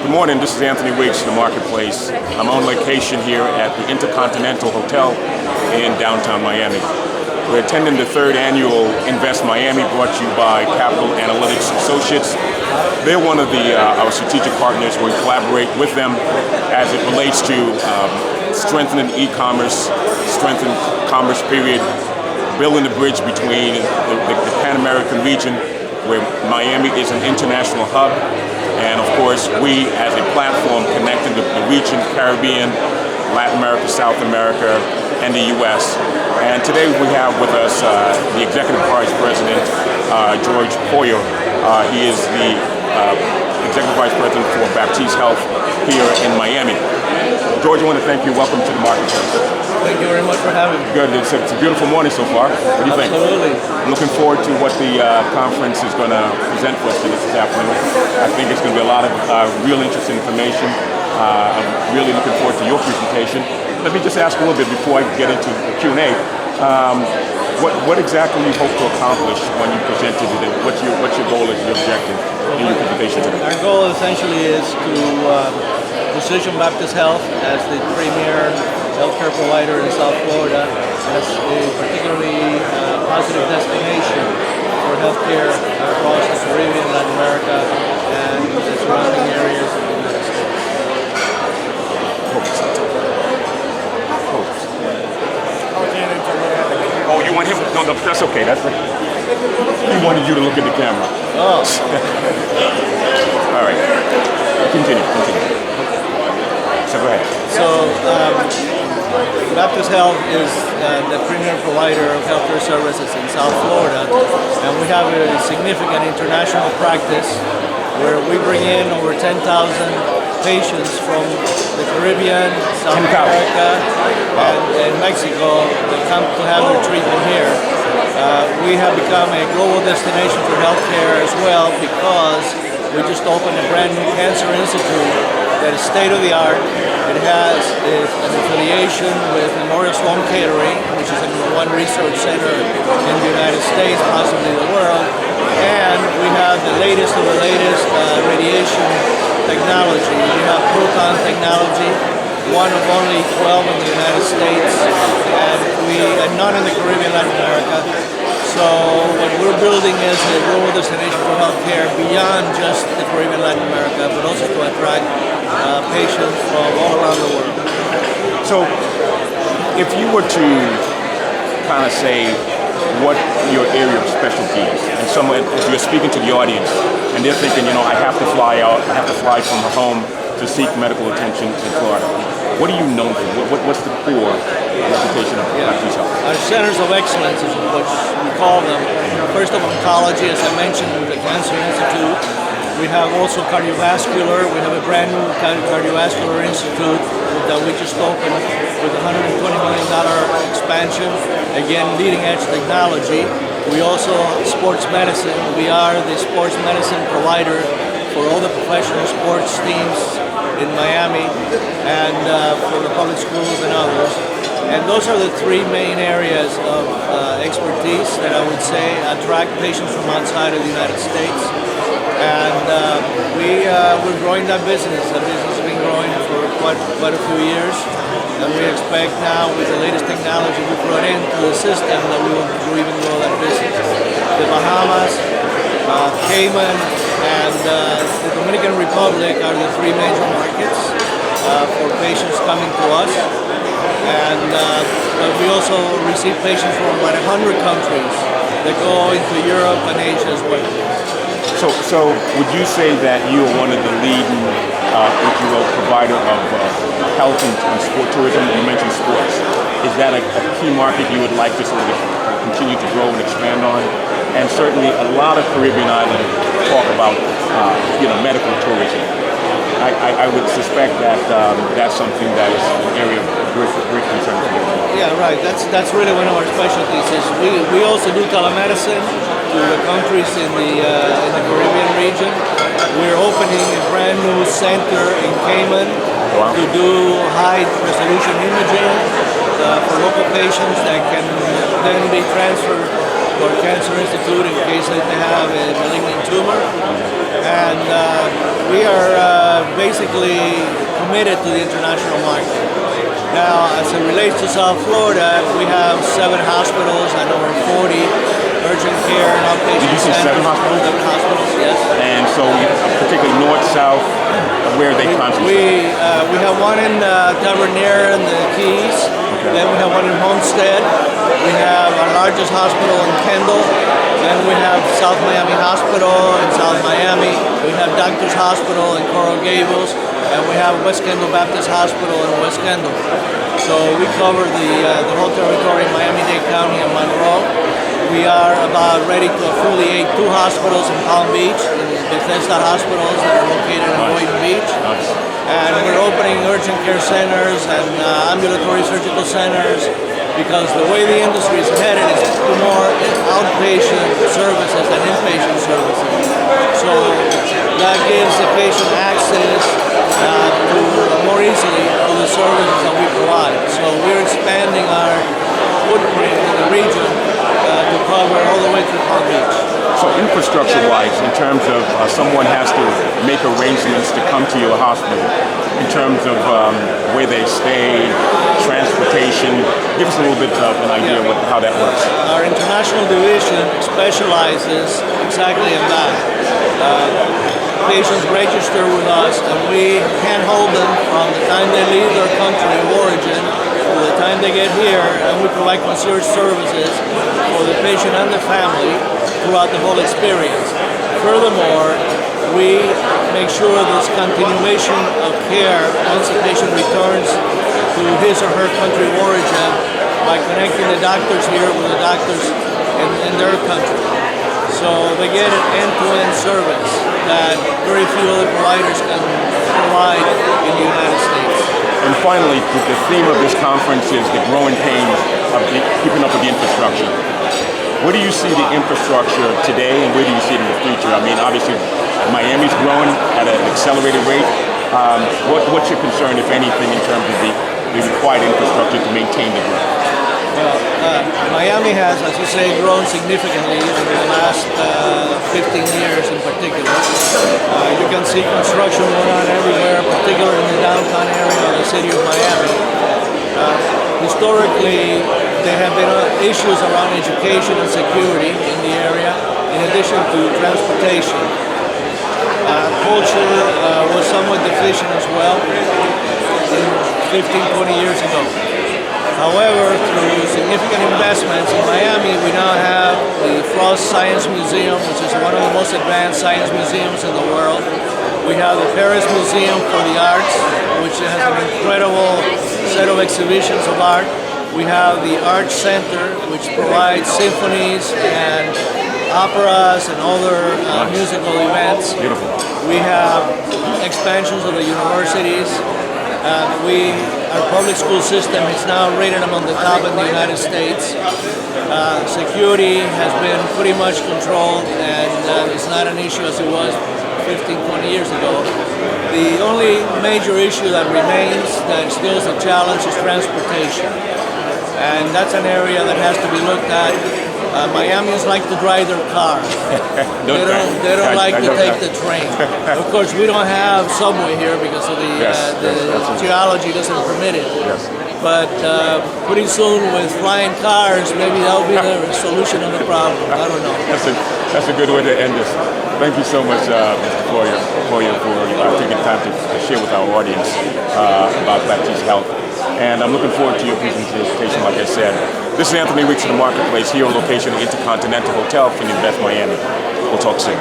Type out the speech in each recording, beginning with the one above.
Good morning, this is Anthony Weeks, The Marketplace. I'm on location here at the Intercontinental Hotel in downtown Miami. We're attending the third annual Invest Miami, brought to you by Capital Analytics Associates. They're one of our strategic partners. We collaborate with them as it relates to strengthening e-commerce, strengthening commerce period, building the bridge between the Pan-American region, where Miami is an international hub, and of course we as a platform connecting the region, Caribbean, Latin America, South America, and the U.S. And today we have with us the Executive Vice President, George Hoyer. He is the Executive Vice President for Baptiste Health here in Miami. George, I want to thank you. Welcome to the Marketplace. Thank you very much for having me. Good. It's a beautiful morning so far. What do you think? Absolutely. Looking forward to what the conference is going to present for us this afternoon. I think it's going to be a lot of real interesting information. I'm really looking forward to your presentation. Let me just ask a little bit before I get into the Q&A. What exactly you hope to accomplish when you present today? What's your goal, your objective in your presentation today? Our goal essentially is to position Baptiste Health as the premier healthcare provider in South Florida, as a particularly positive destination for healthcare across the Caribbean, Latin America, and the surrounding areas of the United States. Oh, you want him? No, that's okay. He wanted you to look at the camera. Oh. All right. Continue. So go ahead. So, Baptiste Health is the premier provider of healthcare services in South Florida, and we have a significant international practice where we bring in over 10,000 patients from the Caribbean, South America, and Mexico that come to have their treatment here. We have become a global destination for healthcare as well because we just opened a brand new cancer institute that is state-of-the-art. It has an affiliation with Memorial Sloan Kettering, which is the #1 research center in the United States, possibly the world, and we have the latest of the latest radiation technology. We have proton technology, one of only 12 in the United States, and none in the Caribbean, Latin America. So what we're building is a global destination for healthcare beyond just the Caribbean, Latin America, but also to attract patients from all around the world. So if you were to kind of say what your area of specialty is, and if you're speaking to the audience and they're thinking, I have to fly out, I have to fly from home to seek medical attention in Florida, what are you known for? What's the core reputation of Baptiste Health? Our centers of excellence is what we call them. First of oncology, as I mentioned, the Cancer Institute. We have also cardiovascular. We have a brand new cardiovascular institute that we just opened with a $120 million expansion. Again, leading edge technology. We also sports medicine. We are the sports medicine provider for all the professional sports teams in Miami and for the public schools and others. And those are the three main areas of expertise that I would say attract patients from outside of the United States. And we're growing that business. The business has been growing for quite a few years. And we expect now, with the latest technology we brought into the system, that we will even grow that business. The Bahamas, Cayman, and the Dominican Republic are the three major markets for patients coming to us. And we also receive patients from about 100 countries that go into Europe and Asia as well. So would you say that you are one of the leading, if you will, provider of health and sport tourism? You mentioned sports. Is that a key market you would like to sort of continue to grow and expand on? And certainly a lot of Caribbean islands talk about, medical tourism. I would suspect that that's something that is an area of great concern for you. Yeah, right. That's really one of our specialties. Is we also do telemedicine to the countries in the Caribbean region. We're opening a brand new center in Cayman to do high resolution imaging for local patients that can then be transferred to our Cancer Institute in case that they have a malignant tumor. And we are basically committed to the international market. Now, as it relates to South Florida, we have 7 hospitals and over 40 urgent care and outpatient Did you say centers. 7 hospitals? 7 hospitals, yes. And so, particularly north, south, where are they concentrated? We have one in Tavernier in the Keys. Okay. Then we have one in Homestead. We have our largest hospital in Kendall. Then we have South Miami Hospital in South Miami. We have Doctors Hospital in Coral Gables. And we have West Kendall Baptist Hospital in West Kendall. So we cover the whole territory, Miami-Dade County and Monroe. We are about ready to affiliate 2 hospitals in Palm Beach, the Bethesda hospitals that are located in Boynton Beach. Nice. And we're opening urgent care centers and ambulatory surgical centers because the way the industry is headed is to more outpatient services than inpatient services. So that gives the patient access to more easily to the services that we provide. So we're expanding our footprint in the region to cover all the way through Palm Beach. So infrastructure-wise, in terms of someone has to make arrangements to come to your hospital, in terms of where they stay, transportation, give us a little bit of an idea of how that works. Our international division specializes exactly in that. Patients register with us and we handhold them from the time they leave their country of origin to the time they get here, and we provide concierge services for the patient and the family throughout the whole experience. Furthermore, we make sure there's continuation of care once the patient returns to his or her country of origin by connecting the doctors here with the doctors in their country. So they get an end-to-end service that very few other providers can provide in the United States. And finally, the theme of this conference is the growing pains of keeping up with the infrastructure. Where do you see the infrastructure today and where do you see it in the future? I mean, obviously, Miami's growing at an accelerated rate. What's your concern, if anything, in terms of the required infrastructure to maintain the growth? Miami has, as you say, grown significantly over the last 15 years in particular. You can see construction going on everywhere, particularly in the downtown area of the city of Miami. Historically, there have been issues around education and security in the area, in addition to transportation. Culture was somewhat deficient as well 15-20 years ago. However, through significant investments in Miami, we now have the Frost Science Museum, which is one of the most advanced science museums in the world. We have the Paris Museum for the Arts, which has an incredible set of exhibitions of art. We have the Art Center, which provides symphonies and operas and other musical events. Beautiful. We have expansions of the universities. Our public school system is now rated among the top in the United States. Security has been pretty much controlled, and it's not an issue as it was 15-20 years ago. The only major issue that remains that still is a challenge is transportation. And that's an area that has to be looked at. Miamians like to drive their car. They don't like to take the train. Of course, we don't have subway here because of the geology doesn't permit it. Yes. But pretty soon with flying cars, maybe that'll be the solution of the problem. I don't know. That's a good way to end this. Thank you so much, Mr. Foyer, for taking time to share with our audience about Baptiste Health. And I'm looking forward to your presentation, like I said. This is Anthony Weeks of the Marketplace, here on location at Intercontinental Hotel for Invest Miami. We'll talk soon.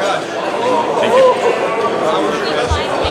Thank you.